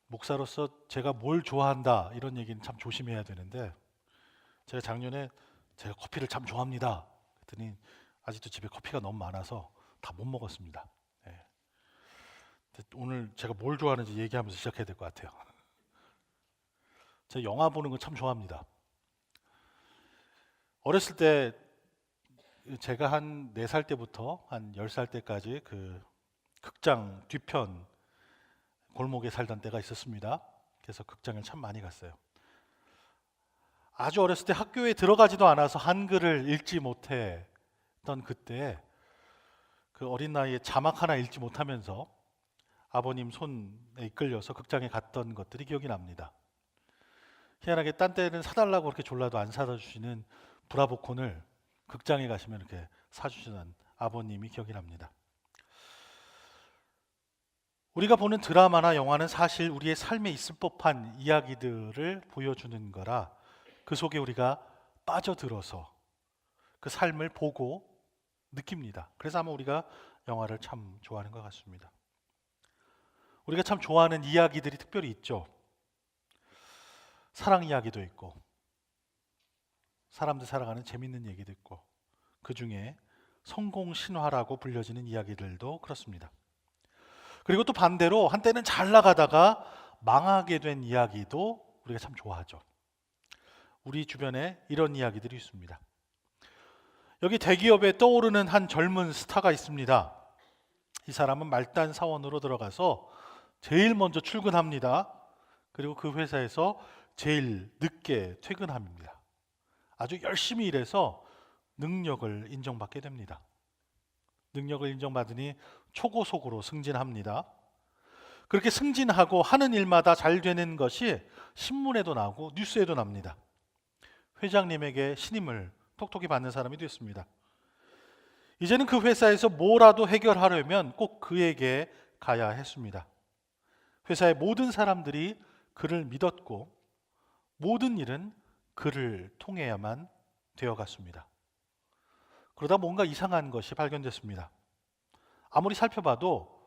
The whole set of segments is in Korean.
목사로서 제가 뭘 좋아한다 이런 얘기는 참 조심해야 되는데, 제가 작년에 제가 커피를 참 좋아합니다 그랬더니 아직도 집에 커피가 너무 많아서 다 못 먹었습니다. 예. 근데 오늘 제가 뭘 좋아하는지 얘기하면서 시작해야 될 것 같아요. 제가 영화 보는 거 참 좋아합니다. 어렸을 때 제가 한 4살 때부터 한 10살 때까지 그 극장 뒤편 골목에 살던 때가 있었습니다. 그래서 극장을 참 많이 갔어요. 아주 어렸을 때 학교에 들어가지도 않아서 한글을 읽지 못했던 그때 그 어린 나이에 자막 하나 읽지 못하면서 아버님 손에 이끌려서 극장에 갔던 것들이 기억이 납니다. 희한하게 딴 때는 사달라고 그렇게 졸라도 안 사다 주시는 브라보콘을 극장에 가시면 이렇게 사주시는 아버님이 기억이 납니다. 우리가 보는 드라마나 영화는 사실 우리의 삶에 있을 법한 이야기들을 보여주는 거라 그 속에 우리가 빠져들어서 그 삶을 보고 느낍니다. 그래서 아마 우리가 영화를 참 좋아하는 것 같습니다. 우리가 참 좋아하는 이야기들이 특별히 있죠. 사랑 이야기도 있고 사람들 살아가는 재밌는 얘기도 있고, 그 중에 성공 신화라고 불려지는 이야기들도 그렇습니다. 그리고 또 반대로 한때는 잘 나가다가 망하게 된 이야기도 우리가 참 좋아하죠. 우리 주변에 이런 이야기들이 있습니다. 여기 대기업에 떠오르는 한 젊은 스타가 있습니다. 이 사람은 말단 사원으로 들어가서 제일 먼저 출근합니다. 그리고 그 회사에서 제일 늦게 퇴근합니다. 아주 열심히 일해서 능력을 인정받게 됩니다. 능력을 인정받으니 초고속으로 승진합니다. 그렇게 승진하고 하는 일마다 잘 되는 것이 신문에도 나오고 뉴스에도 납니다. 회장님에게 신임을 톡톡히 받는 사람이 됐습니다. 이제는 그 회사에서 뭐라도 해결하려면 꼭 그에게 가야 했습니다. 회사의 모든 사람들이 그를 믿었고 모든 일은 그를 통해야만 되어갔습니다. 그러다 뭔가 이상한 것이 발견됐습니다. 아무리 살펴봐도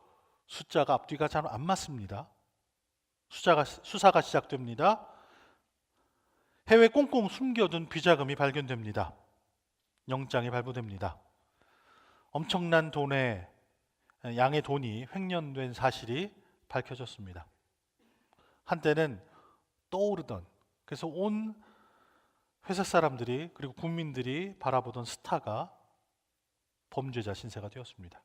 숫자가 앞뒤가 잘 안 맞습니다. 수사가 시작됩니다. 해외 꽁꽁 숨겨둔 비자금이 발견됩니다. 영장이 발부됩니다. 엄청난 양의 돈이 횡령된 사실이 밝혀졌습니다. 한때는 떠오르던, 그래서 온 회사 사람들이 그리고 국민들이 바라보던 스타가 범죄자 신세가 되었습니다.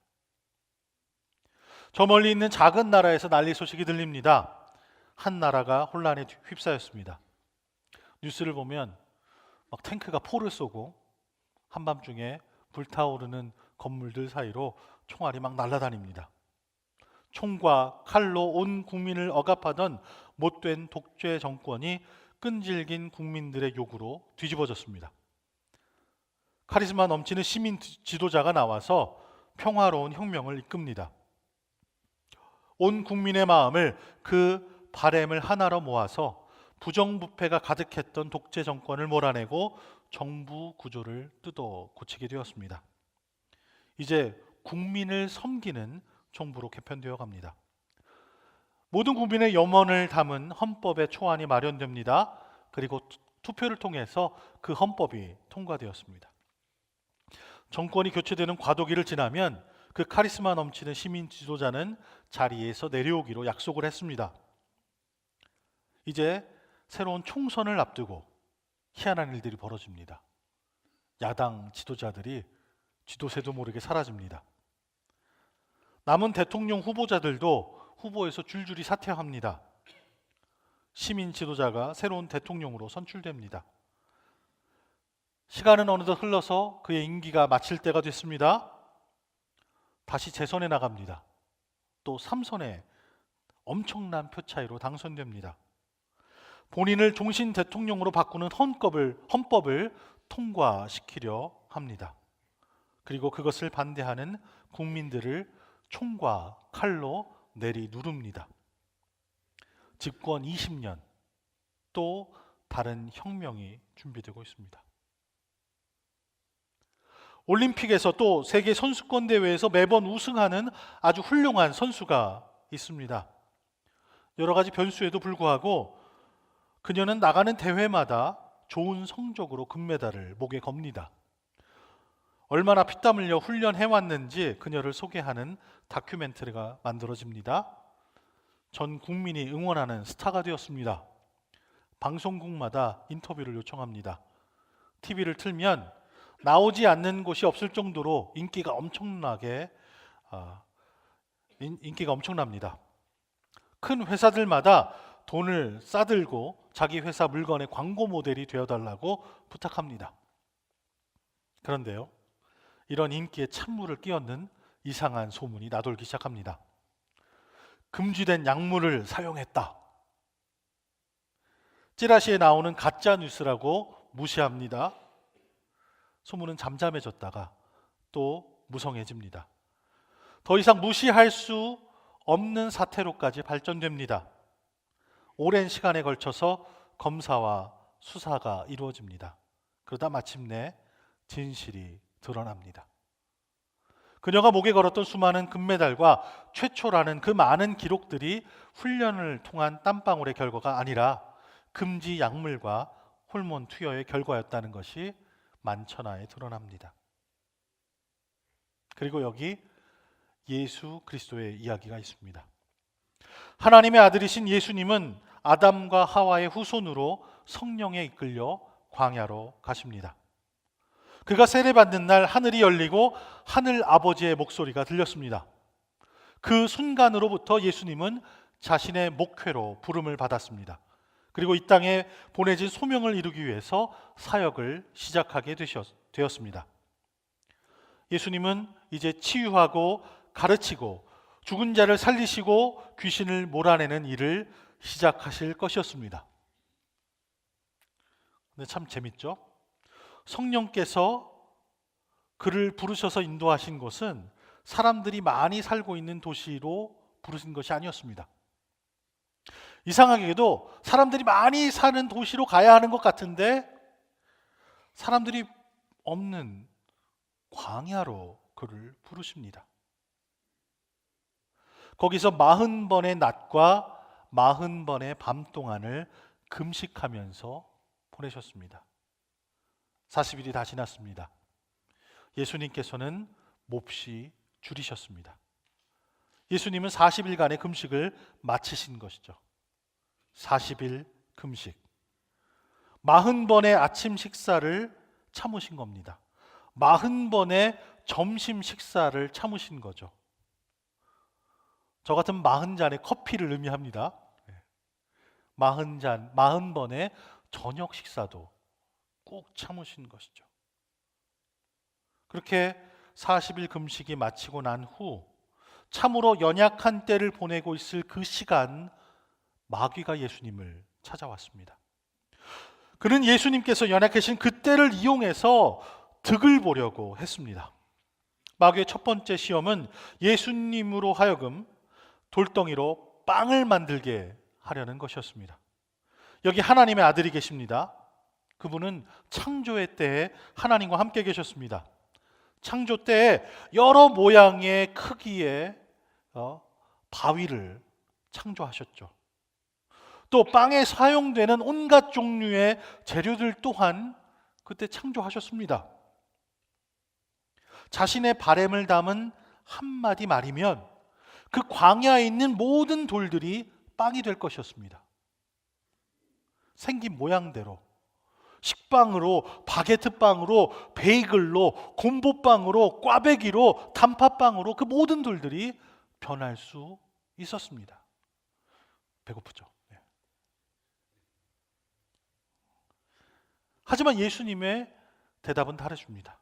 저 멀리 있는 작은 나라에서 난리 소식이 들립니다. 한 나라가 혼란에 휩싸였습니다. 뉴스를 보면 막 탱크가 포를 쏘고 한밤중에 불타오르는 건물들 사이로 총알이 막 날아다닙니다. 총과 칼로 온 국민을 억압하던 못된 독재 정권이 끈질긴 국민들의 요구로 뒤집어졌습니다. 카리스마 넘치는 시민 지도자가 나와서 평화로운 혁명을 이끕니다. 온 국민의 마음을 그 바램을 하나로 모아서 부정부패가 가득했던 독재 정권을 몰아내고 정부 구조를 뜯어 고치게 되었습니다. 이제 국민을 섬기는 정부로 개편되어 갑니다. 모든 국민의 염원을 담은 헌법의 초안이 마련됩니다. 그리고 투표를 통해서 그 헌법이 통과되었습니다. 정권이 교체되는 과도기를 지나면 그 카리스마 넘치는 시민 지도자는 자리에서 내려오기로 약속을 했습니다. 이제 새로운 총선을 앞두고 희한한 일들이 벌어집니다. 야당 지도자들이 쥐도새도 모르게 사라집니다. 남은 대통령 후보자들도 후보에서 줄줄이 사퇴합니다. 시민 지도자가 새로운 대통령으로 선출됩니다. 시간은 어느덧 흘러서 그의 임기가 마칠 때가 됐습니다. 다시 재선에 나갑니다. 또 3선에 엄청난 표 차이로 당선됩니다. 본인을 종신 대통령으로 바꾸는 헌법을 통과시키려 합니다. 그리고 그것을 반대하는 국민들을 총과 칼로 내리누릅니다. 집권 20년, 또 다른 혁명이 준비되고 있습니다. 올림픽에서 또 세계 선수권 대회에서 매번 우승하는 아주 훌륭한 선수가 있습니다. 여러 가지 변수에도 불구하고 그녀는 나가는 대회마다 좋은 성적으로 금메달을 목에 겁니다. 얼마나 피땀 흘려 훈련해왔는지 그녀를 소개하는 다큐멘터리가 만들어집니다. 전 국민이 응원하는 스타가 되었습니다. 방송국마다 인터뷰를 요청합니다. TV를 틀면 나오지 않는 곳이 없을 정도로 인기가 엄청납니다. 큰 회사들마다 돈을 싸들고 자기 회사 물건의 광고 모델이 되어달라고 부탁합니다. 그런데요, 이런 인기에 찬물을 끼얹는 이상한 소문이 나돌기 시작합니다. 금지된 약물을 사용했다. 찌라시에 나오는 가짜 뉴스라고 무시합니다. 소문은 잠잠해졌다가 또 무성해집니다. 더 이상 무시할 수 없는 사태로까지 발전됩니다. 오랜 시간에 걸쳐서 검사와 수사가 이루어집니다. 그러다 마침내 진실이 드러납니다. 그녀가 목에 걸었던 수많은 금메달과 최초라는 그 많은 기록들이 훈련을 통한 땀방울의 결과가 아니라 금지 약물과 호르몬 투여의 결과였다는 것이 만천하에 드러납니다. 그리고 여기 예수 그리스도의 이야기가 있습니다. 하나님의 아들이신 예수님은 아담과 하와의 후손으로 성령에 이끌려 광야로 가십니다. 그가 세례받는 날 하늘이 열리고 하늘 아버지의 목소리가 들렸습니다. 그 순간으로부터 예수님은 자신의 목회로 부름을 받았습니다. 그리고 이 땅에 보내진 소명을 이루기 위해서 사역을 시작하게 되었습니다. 예수님은 이제 치유하고 가르치고 죽은 자를 살리시고 귀신을 몰아내는 일을 시작하실 것이었습니다. 근데 참 재밌죠? 성령께서 그를 부르셔서 인도하신 곳은 사람들이 많이 살고 있는 도시로 부르신 것이 아니었습니다. 이상하게도 사람들이 많이 사는 도시로 가야 하는 것 같은데 사람들이 없는 광야로 그를 부르십니다. 거기서 40번의 낮과 40번의 밤 동안을 금식하면서 보내셨습니다. 40일이 다 지났습니다. 예수님께서는 몹시 줄이셨습니다. 예수님은 40일간의 금식을 마치신 것이죠. 40일 금식. 40번의 아침 식사를 참으신 겁니다. 40번의 점심 식사를 참으신 거죠. 저 같은 40잔의 커피를 의미합니다. 40잔, 40번의 저녁 식사도 꼭 참으신 것이죠. 그렇게 40일 금식이 마치고 난 후 참으로 연약한 때를 보내고 있을 그 시간, 마귀가 예수님을 찾아왔습니다. 그는 예수님께서 연약하신 그 때를 이용해서 득을 보려고 했습니다. 마귀의 첫 번째 시험은 예수님으로 하여금 돌덩이로 빵을 만들게 하려는 것이었습니다. 여기 하나님의 아들이 계십니다. 그분은 창조의 때에 하나님과 함께 계셨습니다. 창조 때에 여러 모양의 크기의 바위를 창조하셨죠. 또 빵에 사용되는 온갖 종류의 재료들 또한 그때 창조하셨습니다. 자신의 바램을 담은 한마디 말이면 그 광야에 있는 모든 돌들이 빵이 될 것이었습니다. 생긴 모양대로 식빵으로, 바게트 빵으로, 베이글로, 곰보빵으로, 꽈배기로, 단팥빵으로 그 모든 돌들이 변할 수 있었습니다. 배고프죠? 네. 하지만 예수님의 대답은 다르십니다.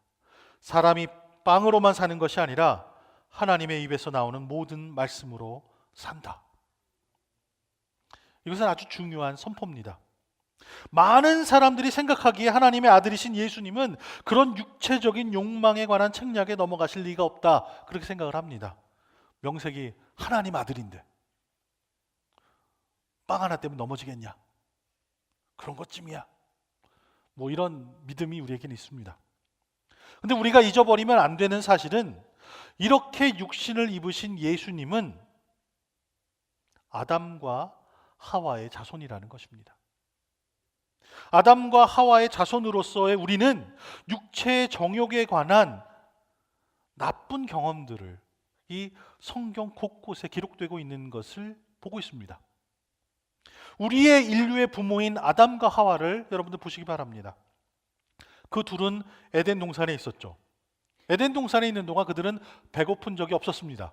사람이 빵으로만 사는 것이 아니라 하나님의 입에서 나오는 모든 말씀으로 산다. 이것은 아주 중요한 선포입니다. 많은 사람들이 생각하기에 하나님의 아들이신 예수님은 그런 육체적인 욕망에 관한 책략에 넘어가실 리가 없다, 그렇게 생각을 합니다. 명색이 하나님 아들인데 빵 하나 때문에 넘어지겠냐? 그런 것쯤이야. 뭐 이런 믿음이 우리에게는 있습니다. 근데 우리가 잊어버리면 안 되는 사실은 이렇게 육신을 입으신 예수님은 아담과 하와의 자손이라는 것입니다. 아담과 하와의 자손으로서의 우리는 육체의 정욕에 관한 나쁜 경험들을 이 성경 곳곳에 기록되고 있는 것을 보고 있습니다. 우리의 인류의 부모인 아담과 하와를 여러분들 보시기 바랍니다. 그 둘은 에덴 동산에 있었죠. 에덴 동산에 있는 동안 그들은 배고픈 적이 없었습니다.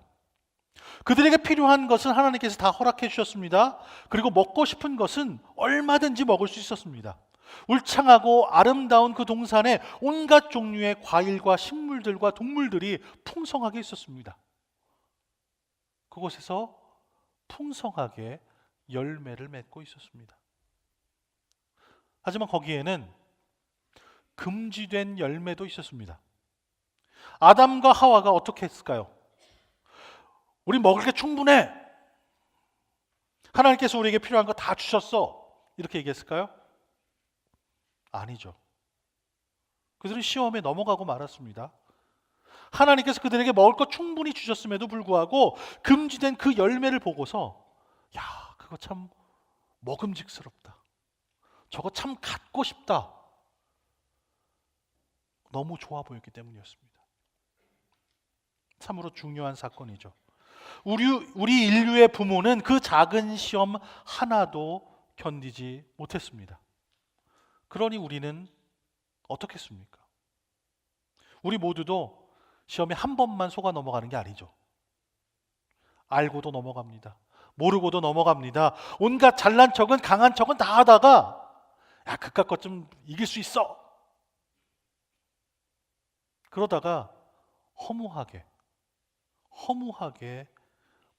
그들에게 필요한 것은 하나님께서 다 허락해 주셨습니다. 그리고 먹고 싶은 것은 얼마든지 먹을 수 있었습니다. 울창하고 아름다운 그 동산에 온갖 종류의 과일과 식물들과 동물들이 풍성하게 있었습니다. 그곳에서 풍성하게 열매를 맺고 있었습니다. 하지만 거기에는 금지된 열매도 있었습니다. 아담과 하와가 어떻게 했을까요? 우리 먹을 게 충분해. 하나님께서 우리에게 필요한 거 다 주셨어. 이렇게 얘기했을까요? 아니죠. 그들은 시험에 넘어가고 말았습니다. 하나님께서 그들에게 먹을 것 충분히 주셨음에도 불구하고 금지된 그 열매를 보고서 야, 그거 참 먹음직스럽다. 저거 참 갖고 싶다. 너무 좋아 보였기 때문이었습니다. 참으로 중요한 사건이죠. 우리 인류의 부모는 그 작은 시험 하나도 견디지 못했습니다. 그러니 우리는 어떻겠습니까? 우리 모두도 시험에 한 번만 속아 넘어가는 게 아니죠. 알고도 넘어갑니다. 모르고도 넘어갑니다. 온갖 잘난 척은 강한 척은 다 하다가 야, 그깟 것 좀 이길 수 있어. 그러다가 허무하게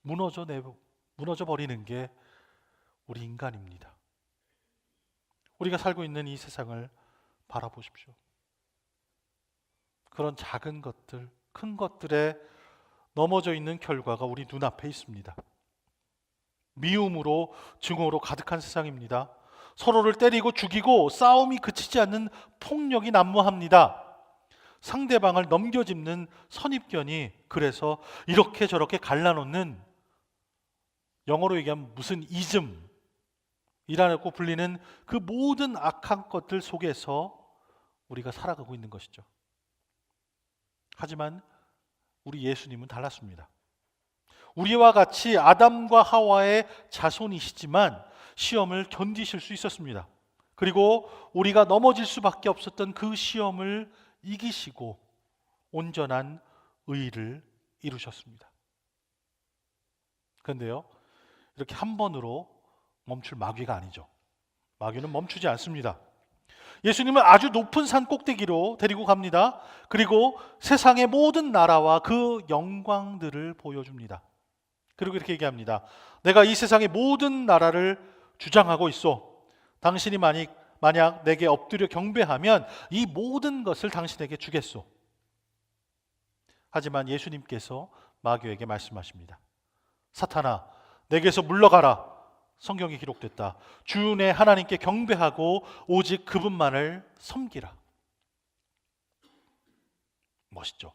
무너져 버리는 게 우리 인간입니다. 우리가 살고 있는 이 세상을 바라보십시오. 그런 작은 것들, 큰 것들에 넘어져 있는 결과가 우리 눈앞에 있습니다. 미움으로 증오로 가득한 세상입니다. 서로를 때리고 죽이고 싸움이 그치지 않는 폭력이 난무합니다. 상대방을 넘겨짚는 선입견이 그래서 이렇게 저렇게 갈라놓는, 영어로 얘기하면 무슨 이즘이라고 불리는 그 모든 악한 것들 속에서 우리가 살아가고 있는 것이죠. 하지만 우리 예수님은 달랐습니다. 우리와 같이 아담과 하와의 자손이시지만 시험을 견디실 수 있었습니다. 그리고 우리가 넘어질 수밖에 없었던 그 시험을 이기시고 온전한 의를 이루셨습니다. 그런데요, 이렇게 한 번으로 멈출 마귀가 아니죠. 마귀는 멈추지 않습니다. 예수님은 아주 높은 산 꼭대기로 데리고 갑니다. 그리고 세상의 모든 나라와 그 영광들을 보여줍니다. 그리고 이렇게 얘기합니다. 내가 이 세상의 모든 나라를 주장하고 있어. 당신이 만약 내게 엎드려 경배하면 이 모든 것을 당신에게 주겠소. 하지만 예수님께서 마귀에게 말씀하십니다. 사탄아, 내게서 물러가라. 성경에 기록됐다. 주 내 하나님께 경배하고 오직 그분만을 섬기라. 멋있죠?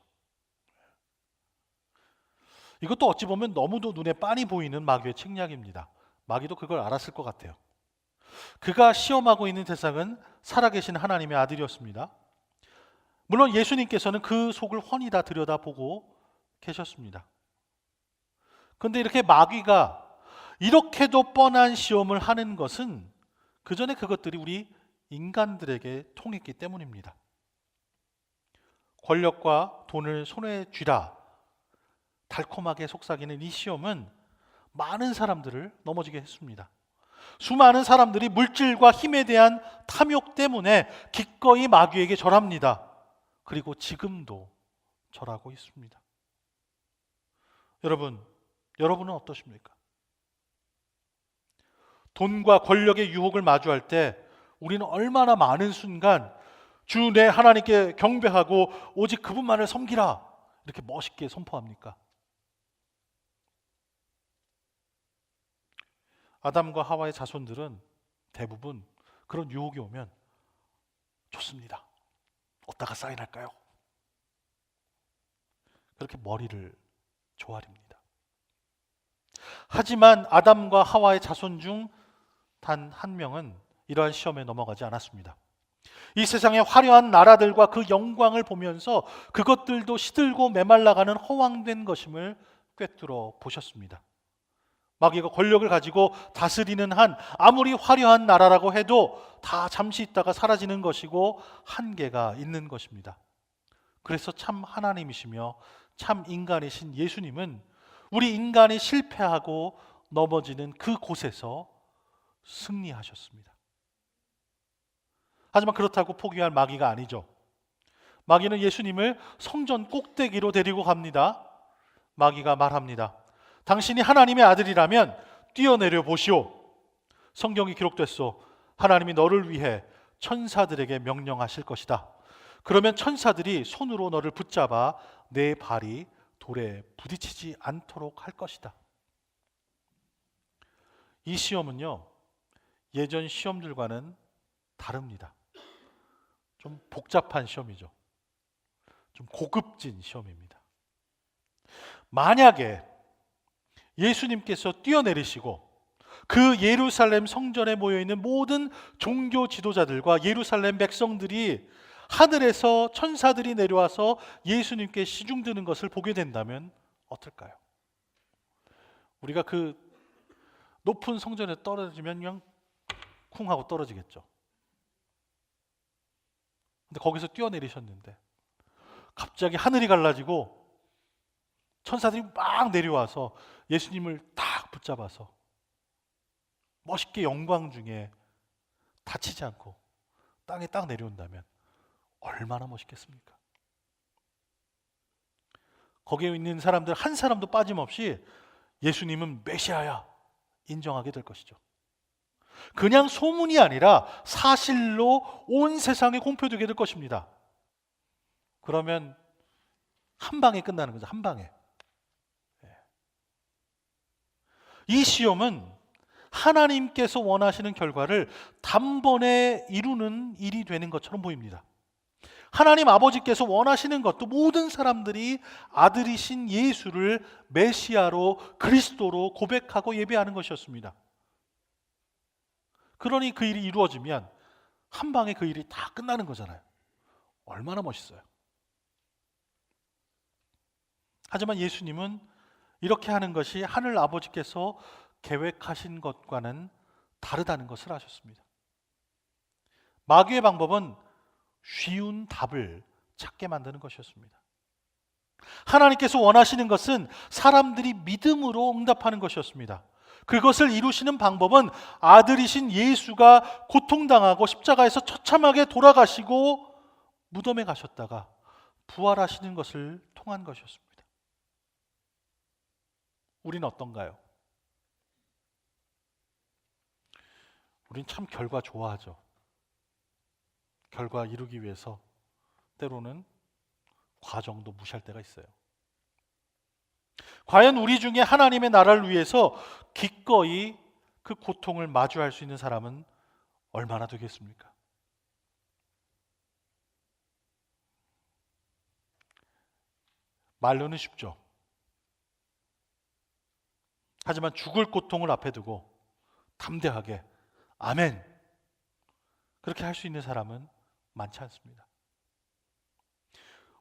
이것도 어찌 보면 너무도 눈에 빤히 보이는 마귀의 책략입니다. 마귀도 그걸 알았을 것 같아요. 그가 시험하고 있는 대상은 살아계신 하나님의 아들이었습니다. 물론 예수님께서는 그 속을 훤히 다 들여다보고 계셨습니다. 그런데 이렇게 마귀가 이렇게도 뻔한 시험을 하는 것은 그 전에 그것들이 우리 인간들에게 통했기 때문입니다. 권력과 돈을 손에 쥐라 달콤하게 속삭이는 이 시험은 많은 사람들을 넘어지게 했습니다. 수많은 사람들이 물질과 힘에 대한 탐욕 때문에 기꺼이 마귀에게 절합니다. 그리고 지금도 절하고 있습니다. 여러분은 어떠십니까? 돈과 권력의 유혹을 마주할 때 우리는 얼마나 많은 순간 주 내 하나님께 경배하고 오직 그분만을 섬기라 이렇게 멋있게 선포합니까? 아담과 하와의 자손들은 대부분 그런 유혹이 오면 좋습니다. 어디다가 사인할까요? 그렇게 머리를 조아립니다. 하지만 아담과 하와의 자손 중 단 한 명은 이러한 시험에 넘어가지 않았습니다. 이 세상의 화려한 나라들과 그 영광을 보면서 그것들도 시들고 메말라가는 허황된 것임을 꿰뚫어 보셨습니다. 마귀가 권력을 가지고 다스리는 한 아무리 화려한 나라라고 해도 다 잠시 있다가 사라지는 것이고 한계가 있는 것입니다. 그래서 참 하나님이시며 참 인간이신 예수님은 우리 인간이 실패하고 넘어지는 그 곳에서 승리하셨습니다. 하지만 그렇다고 포기할 마귀가 아니죠. 마귀는 예수님을 성전 꼭대기로 데리고 갑니다. 마귀가 말합니다. 당신이 하나님의 아들이라면 뛰어내려 보시오. 성경이 기록됐소. 하나님이 너를 위해 천사들에게 명령하실 것이다. 그러면 천사들이 손으로 너를 붙잡아 내 발이 돌에 부딪히지 않도록 할 것이다. 이 시험은요, 예전 시험들과는 다릅니다. 좀 복잡한 시험이죠. 좀 고급진 시험입니다. 만약에 예수님께서 뛰어내리시고 그 예루살렘 성전에 모여있는 모든 종교 지도자들과 예루살렘 백성들이 하늘에서 천사들이 내려와서 예수님께 시중드는 것을 보게 된다면 어떨까요? 우리가 그 높은 성전에 떨어지면 그냥 쿵 하고 떨어지겠죠. 근데 거기서 뛰어내리셨는데 갑자기 하늘이 갈라지고 천사들이 막 내려와서 예수님을 딱 붙잡아서 멋있게 영광 중에 다치지 않고 땅에 딱 내려온다면 얼마나 멋있겠습니까? 거기에 있는 사람들 한 사람도 빠짐없이 예수님은 메시아야 인정하게 될 것이죠. 그냥 소문이 아니라 사실로 온 세상에 공표되게 될 것입니다. 그러면 한 방에 끝나는 거죠. 한 방에. 이 시험은 하나님께서 원하시는 결과를 단번에 이루는 일이 되는 것처럼 보입니다. 하나님 아버지께서 원하시는 것도 모든 사람들이 아들이신 예수를 메시아로 그리스도로 고백하고 예배하는 것이었습니다. 그러니 그 일이 이루어지면 한 방에 그 일이 다 끝나는 거잖아요. 얼마나 멋있어요. 하지만 예수님은 이렇게 하는 것이 하늘 아버지께서 계획하신 것과는 다르다는 것을 아셨습니다. 마귀의 방법은 쉬운 답을 찾게 만드는 것이었습니다. 하나님께서 원하시는 것은 사람들이 믿음으로 응답하는 것이었습니다. 그것을 이루시는 방법은 아들이신 예수가 고통당하고 십자가에서 처참하게 돌아가시고 무덤에 가셨다가 부활하시는 것을 통한 것이었습니다. 우리는 어떤가요? 우린 참 결과 좋아하죠. 결과 이루기 위해서 때로는 과정도 무시할 때가 있어요. 과연 우리 중에 하나님의 나라를 위해서 기꺼이 그 고통을 마주할 수 있는 사람은 얼마나 되겠습니까? 말로는 쉽죠. 하지만 죽을 고통을 앞에 두고 담대하게 아멘 그렇게 할 수 있는 사람은 많지 않습니다.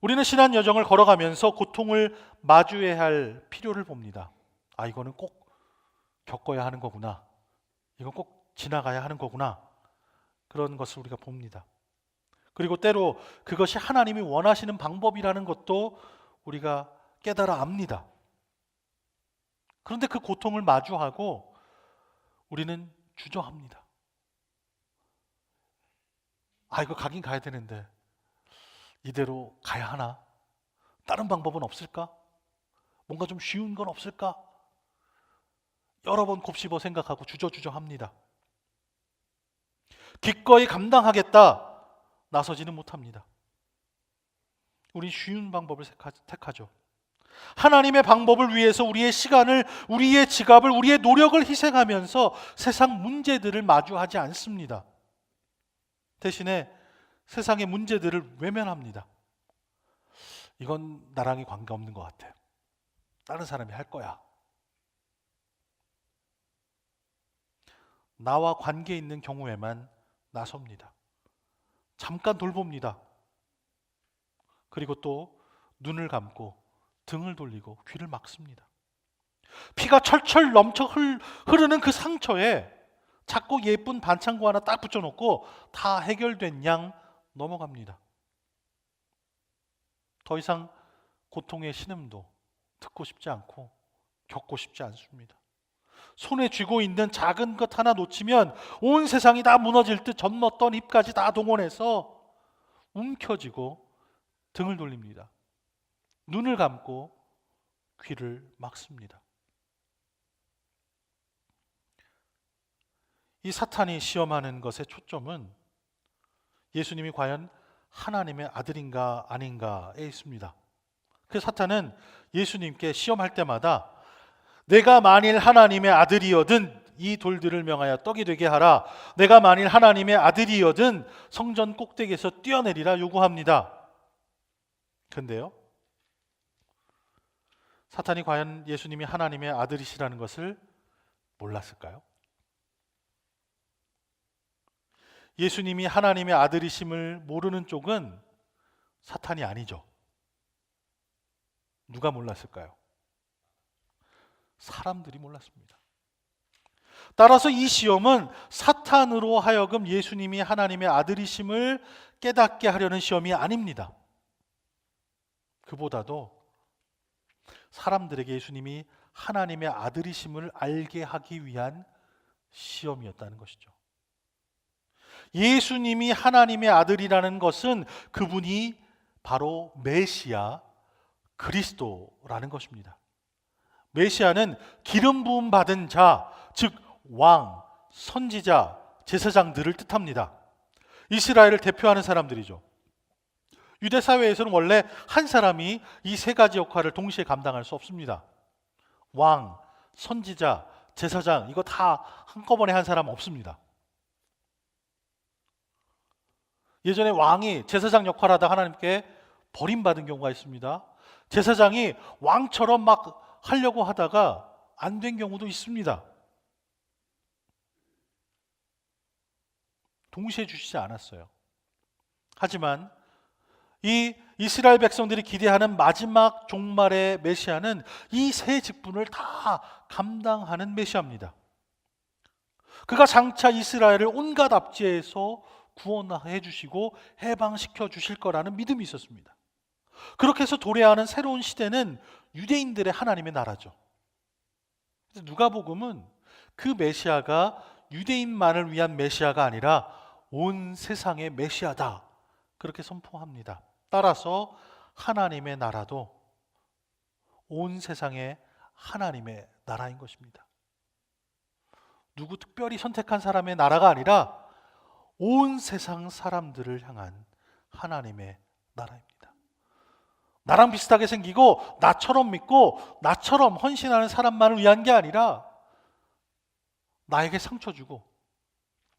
우리는 신앙 여정을 걸어가면서 고통을 마주해야 할 필요를 봅니다. 아, 이거는 꼭 겪어야 하는 거구나. 이건 꼭 지나가야 하는 거구나. 그런 것을 우리가 봅니다. 그리고 때로 그것이 하나님이 원하시는 방법이라는 것도 우리가 깨달아 압니다. 그런데 그 고통을 마주하고 우리는 주저합니다. 아, 이거 가긴 가야 되는데 이대로 가야 하나? 다른 방법은 없을까? 뭔가 좀 쉬운 건 없을까? 여러 번 곱씹어 생각하고 주저주저합니다. 기꺼이 감당하겠다 나서지는 못합니다. 우린 쉬운 방법을 택하죠. 하나님의 방법을 위해서 우리의 시간을, 우리의 지갑을, 우리의 노력을 희생하면서 세상 문제들을 마주하지 않습니다. 대신에 세상의 문제들을 외면합니다. 이건 나랑이 관계없는 것 같아. 다른 사람이 할 거야. 나와 관계 있는 경우에만 나섭니다. 잠깐 돌봅니다. 그리고 또 눈을 감고 등을 돌리고 귀를 막습니다. 피가 철철 넘쳐 흐르는 그 상처에 작고 예쁜 반창고 하나 딱 붙여놓고 다 해결된 양 넘어갑니다. 더 이상 고통의 신음도 듣고 싶지 않고 겪고 싶지 않습니다. 손에 쥐고 있는 작은 것 하나 놓치면 온 세상이 다 무너질 듯 젖먹던 입까지 다 동원해서 움켜쥐고 등을 돌립니다. 눈을 감고 귀를 막습니다. 이 사탄이 시험하는 것의 초점은 예수님이 과연 하나님의 아들인가 아닌가에 있습니다. 그 사탄은 예수님께 시험할 때마다 내가 만일 하나님의 아들이거든 이 돌들을 명하여 떡이 되게 하라. 내가 만일 하나님의 아들이거든 성전 꼭대기에서 뛰어내리라 요구합니다. 근데요, 사탄이 과연 예수님이 하나님의 아들이시라는 것을 몰랐을까요? 예수님이 하나님의 아들이심을 모르는 쪽은 사탄이 아니죠. 누가 몰랐을까요? 사람들이 몰랐습니다. 따라서 이 시험은 사탄으로 하여금 예수님이 하나님의 아들이심을 깨닫게 하려는 시험이 아닙니다. 그보다도 사람들에게 예수님이 하나님의 아들이심을 알게 하기 위한 시험이었다는 것이죠. 예수님이 하나님의 아들이라는 것은 그분이 바로 메시아, 그리스도라는 것입니다. 메시아는 기름 부음 받은 자, 즉 왕, 선지자, 제사장들을 뜻합니다. 이스라엘을 대표하는 사람들이죠. 유대 사회에서는 원래 한 사람이 이 세 가지 역할을 동시에 감당할 수 없습니다. 왕, 선지자, 제사장 이거 다 한꺼번에 한 사람 없습니다. 예전에 왕이 제사장 역할하다 하나님께 버림받은 경우가 있습니다. 제사장이 왕처럼 막 하려고 하다가 안 된 경우도 있습니다. 동시에 주시지 않았어요. 하지만 이 이스라엘 백성들이 기대하는 마지막 종말의 메시아는 이 세 직분을 다 감당하는 메시아입니다. 그가 장차 이스라엘을 온갖 압제에서 구원해 주시고 해방시켜 주실 거라는 믿음이 있었습니다. 그렇게 해서 도래하는 새로운 시대는 유대인들의 하나님의 나라죠. 누가복음은 그 메시아가 유대인만을 위한 메시아가 아니라 온 세상의 메시아다 그렇게 선포합니다. 따라서 하나님의 나라도 온 세상의 하나님의 나라인 것입니다. 누구 특별히 선택한 사람의 나라가 아니라 온 세상 사람들을 향한 하나님의 나라입니다. 나랑 비슷하게 생기고 나처럼 믿고 나처럼 헌신하는 사람만을 위한 게 아니라 나에게 상처 주고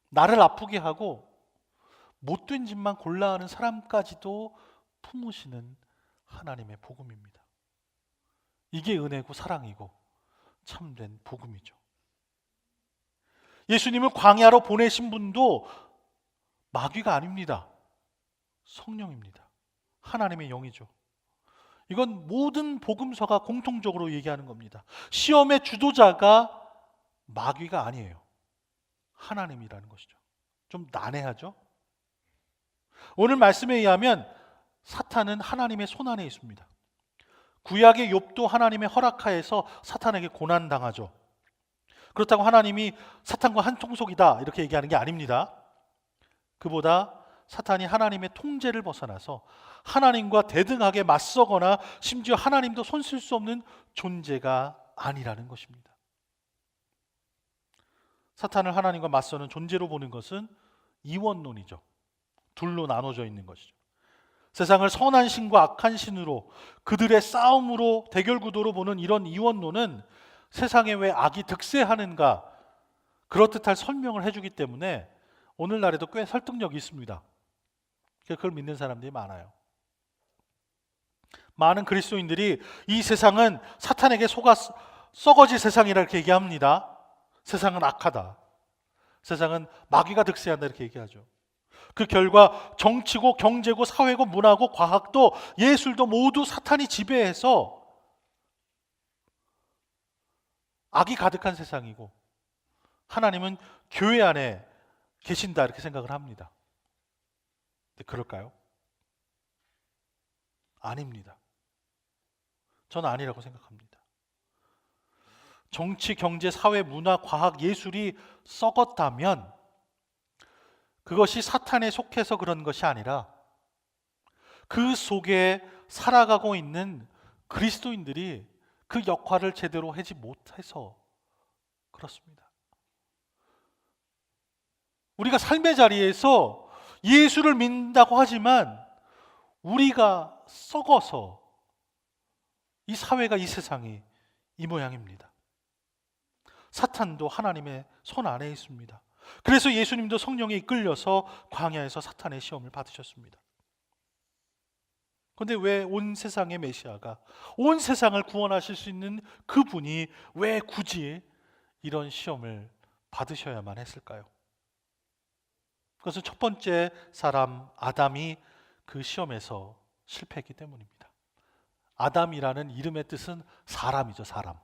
나를 아프게 하고 못된 짓만 골라 하는 사람까지도 품으시는 하나님의 복음입니다. 이게 은혜고 사랑이고 참된 복음이죠. 예수님을 광야로 보내신 분도 마귀가 아닙니다. 성령입니다. 하나님의 영이죠. 이건 모든 복음서가 공통적으로 얘기하는 겁니다. 시험의 주도자가 마귀가 아니에요. 하나님이라는 것이죠. 좀 난해하죠? 오늘 말씀에 의하면 사탄은 하나님의 손안에 있습니다. 구약의 욥도 하나님의 허락하에서 사탄에게 고난당하죠. 그렇다고 하나님이 사탄과 한 통속이다 이렇게 얘기하는 게 아닙니다. 그보다 사탄이 하나님의 통제를 벗어나서 하나님과 대등하게 맞서거나 심지어 하나님도 손 쓸 수 없는 존재가 아니라는 것입니다. 사탄을 하나님과 맞서는 존재로 보는 것은 이원론이죠. 둘로 나눠져 있는 것이죠. 세상을 선한 신과 악한 신으로 그들의 싸움으로 대결 구도로 보는 이런 이원론은 세상에 왜 악이 득세하는가 그렇듯할 설명을 해주기 때문에 오늘날에도 꽤 설득력이 있습니다. 그걸 믿는 사람들이 많아요. 많은 그리스도인들이 이 세상은 사탄에게 속아 썩어질 세상이라 이렇게 얘기합니다. 세상은 악하다. 세상은 마귀가 득세한다 이렇게 얘기하죠. 그 결과 정치고 경제고 사회고 문화고 과학도 예술도 모두 사탄이 지배해서 악이 가득한 세상이고, 하나님은 교회 안에 계신다 이렇게 생각을 합니다. 근데 그럴까요? 아닙니다. 저는 아니라고 생각합니다. 정치, 경제, 사회, 문화, 과학, 예술이 썩었다면 그것이 사탄에 속해서 그런 것이 아니라 그 속에 살아가고 있는 그리스도인들이 그 역할을 제대로 하지 못해서 그렇습니다. 우리가 삶의 자리에서 예수를 믿는다고 하지만 우리가 썩어서 이 사회가, 이 세상이 이 모양입니다. 사탄도 하나님의 손 안에 있습니다. 그래서 예수님도 성령에 이끌려서 광야에서 사탄의 시험을 받으셨습니다. 그런데 왜 온 세상의 메시아가, 온 세상을 구원하실 수 있는 그분이 왜 굳이 이런 시험을 받으셔야만 했을까요? 그것은 첫 번째 사람 아담이 그 시험에서 실패했기 때문입니다. 아담이라는 이름의 뜻은 사람이죠, 사람.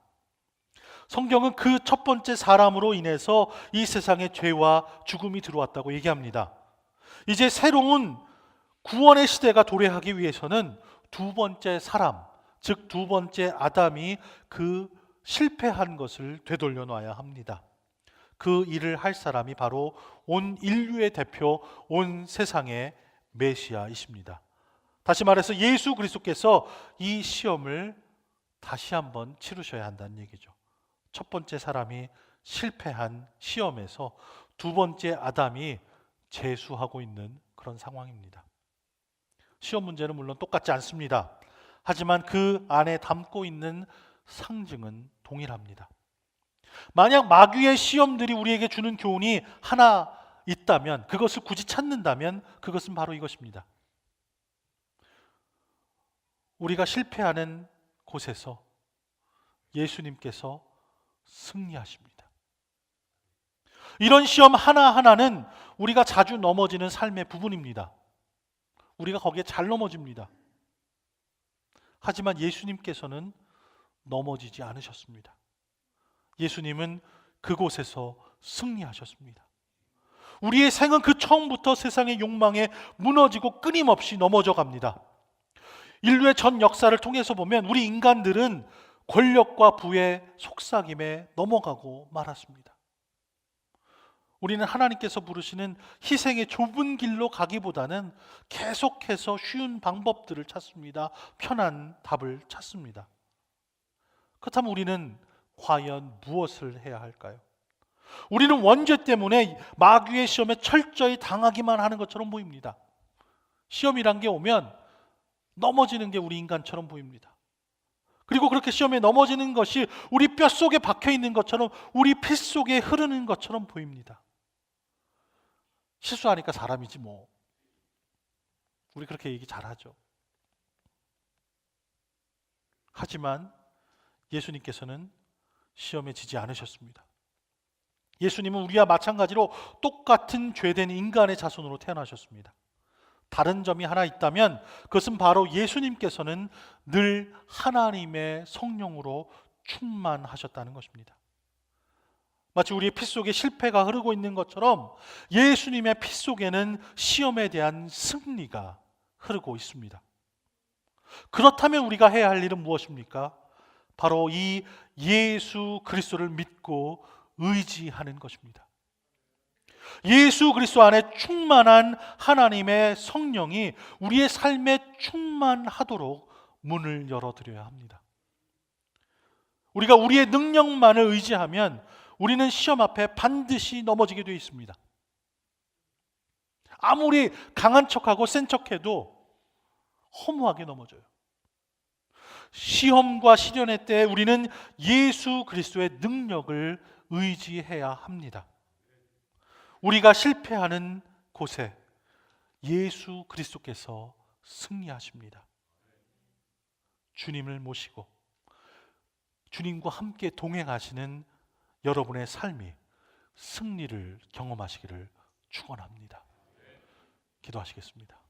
성경은 그 첫 번째 사람으로 인해서 이 세상에 죄와 죽음이 들어왔다고 얘기합니다. 이제 새로운 구원의 시대가 도래하기 위해서는 두 번째 사람, 즉 두 번째 아담이 그 실패한 것을 되돌려 놔야 합니다. 그 일을 할 사람이 바로 온 인류의 대표, 온 세상의 메시아이십니다. 다시 말해서 예수 그리스도께서 이 시험을 다시 한번 치르셔야 한다는 얘기죠. 첫 번째 사람이 실패한 시험에서 두 번째 아담이 재수하고 있는 그런 상황입니다. 시험 문제는 물론 똑같지 않습니다. 하지만 그 안에 담고 있는 상징은 동일합니다. 만약 마귀의 시험들이 우리에게 주는 교훈이 하나 있다면, 그것을 굳이 찾는다면 그것은 바로 이것입니다. 우리가 실패하는 곳에서 예수님께서 승리하십니다. 이런 시험 하나하나는 우리가 자주 넘어지는 삶의 부분입니다. 우리가 거기에 잘 넘어집니다. 하지만 예수님께서는 넘어지지 않으셨습니다. 예수님은 그곳에서 승리하셨습니다. 우리의 생은 그 처음부터 세상의 욕망에 무너지고 끊임없이 넘어져 갑니다. 인류의 전 역사를 통해서 보면 우리 인간들은 권력과 부의 속삭임에 넘어가고 말았습니다. 우리는 하나님께서 부르시는 희생의 좁은 길로 가기보다는 계속해서 쉬운 방법들을 찾습니다. 편한 답을 찾습니다. 그렇다면 우리는 과연 무엇을 해야 할까요? 우리는 원죄 때문에 마귀의 시험에 철저히 당하기만 하는 것처럼 보입니다. 시험이란 게 오면 넘어지는 게 우리 인간처럼 보입니다. 그리고 그렇게 시험에 넘어지는 것이 우리 뼛속에 박혀 있는 것처럼, 우리 피 속에 흐르는 것처럼 보입니다. 실수하니까 사람이지 뭐. 우리 그렇게 얘기 잘하죠. 하지만 예수님께서는 시험에 지지 않으셨습니다. 예수님은 우리와 마찬가지로 똑같은 죄된 인간의 자손으로 태어나셨습니다. 다른 점이 하나 있다면 그것은 바로 예수님께서는 늘 하나님의 성령으로 충만하셨다는 것입니다. 마치 우리의 피 속에 실패가 흐르고 있는 것처럼 예수님의 피 속에는 시험에 대한 승리가 흐르고 있습니다. 그렇다면 우리가 해야 할 일은 무엇입니까? 바로 이 예수 그리스도를 믿고 의지하는 것입니다. 예수 그리스도 안에 충만한 하나님의 성령이 우리의 삶에 충만하도록 문을 열어드려야 합니다. 우리가 우리의 능력만을 의지하면 우리는 시험 앞에 반드시 넘어지게 되어 있습니다. 아무리 강한 척하고 센 척해도 허무하게 넘어져요. 시험과 시련의 때에 우리는 예수 그리스도의 능력을 의지해야 합니다. 우리가 실패하는 곳에 예수 그리스도께서 승리하십니다. 주님을 모시고 주님과 함께 동행하시는 여러분의 삶이 승리를 경험하시기를 축원합니다. 기도하시겠습니다.